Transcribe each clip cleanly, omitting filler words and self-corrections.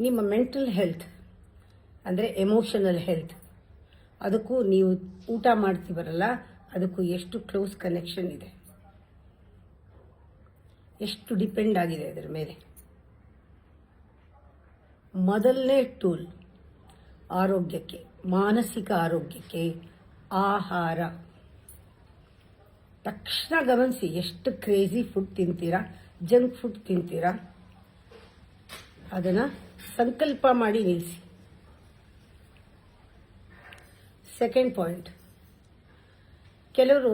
ನಿಮ್ಮ mental health ಅಂದರೆ emotional health ಅದಕ್ಕೂ ನೀವು ಊಟ ಮಾಡ್ತೀವರಲ್ಲ ಅದಕ್ಕೂ ಎಷ್ಟು ಕ್ಲೋಸ್ ಕನೆಕ್ಷನ್ ಇದೆ, ಎಷ್ಟು ಡಿಪೆಂಡ್ ಆಗಿದೆ ಅದರ ಮೇಲೆ. ಮೊದಲನೇ ಟೂಲ್ ಆರೋಗ್ಯಕ್ಕೆ, ಮಾನಸಿಕ ಆರೋಗ್ಯಕ್ಕೆ ಆಹಾರ. ತಕ್ಷಣ ಗಮನಿಸಿ, ಎಷ್ಟು ಕ್ರೇಜಿ ಫುಡ್ ತಿಂತೀರಾ, ಜಂಕ್ ಫುಡ್ ತಿಂತೀರಾ, ಅದನ್ನು ಸಂಕಲ್ಪ ಮಾಡಿ ನಿಲ್ಲಿಸಿ. ಸೆಕೆಂಡ್ ಪಾಯಿಂಟ್, ಕೆಲವರು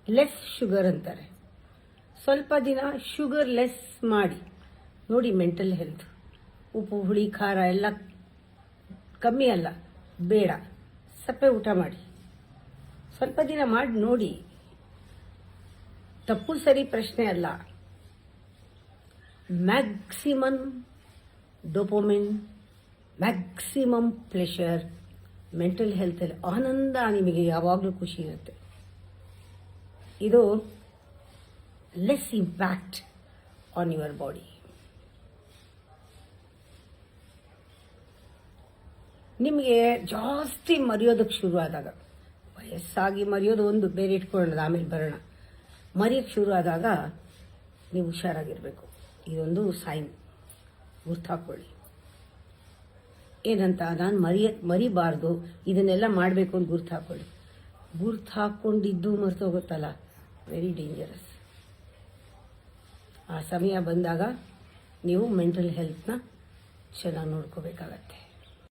ಲೆಸ್ ಶುಗರ್ ಅಂತಾರೆ. ಸ್ವಲ್ಪ ದಿನ ಶುಗರ್ ಲೆಸ್ ಮಾಡಿ ನೋಡಿ. ಮೆಂಟಲ್ ಹೆಲ್ತ್, ಉಪ್ಪು ಹುಳಿ ಖಾರ ಎಲ್ಲ ಕಮ್ಮಿ ಅಲ್ಲ, ಬೇಡ, ಸಪ್ಪೆ ಊಟ ಮಾಡಿ. ಸ್ವಲ್ಪ ದಿನ ಮಾಡಿ ನೋಡಿ, ತಪ್ಪು ಸರಿ ಪ್ರಶ್ನೆ ಅಲ್ಲ. Maximum dopamine, maximum pleasure. Mental ಹೆಲ್ತಲ್ಲಿ ಆನಂದ, ನಿಮಗೆ ಯಾವಾಗಲೂ ಖುಷಿ ಇರುತ್ತೆ. ಇದು less impact on your body. ನಿಮಗೆ ಜಾಸ್ತಿ ಮರೆಯೋದಕ್ಕೆ ಶುರು ಆದಾಗ, ವಯಸ್ಸಾಗಿ ಮರೆಯೋದು ಒಂದು ಬೇರೆ ಇಟ್ಕೊಳ್ಳೋಣ, ಆಮೇಲೆ ಬರೋಣ. ಮರೆಯೋಕ್ಕೆ ಶುರು ಆದಾಗ ನೀವು ಹುಷಾರಾಗಿರಬೇಕು. ಇದೊಂದು ಸೈನ್, ಗುರ್ತಾಕೊಳ್ಳಿ. ಏನಂತ, ನಾನು ಮರಿಬಾರ್ದು, ಇದನ್ನೆಲ್ಲ ಮಾಡಬೇಕು ಅಂತ ಗುರ್ತು ಹಾಕೊಳ್ಳಿ. ಗುರ್ತು ಹಾಕ್ಕೊಂಡಿದ್ದು ಮರೆತು ಹೋಗುತ್ತಲ್ಲ, ವೆರಿ ಡೇಂಜರಸ್. ಆ ಸಮಯ ಬಂದಾಗ ನೀವು ಮೆಂಟಲ್ ಹೆಲ್ತ್ನ ಚೆನ್ನಾಗಿ ನೋಡ್ಕೋಬೇಕಾಗತ್ತೆ.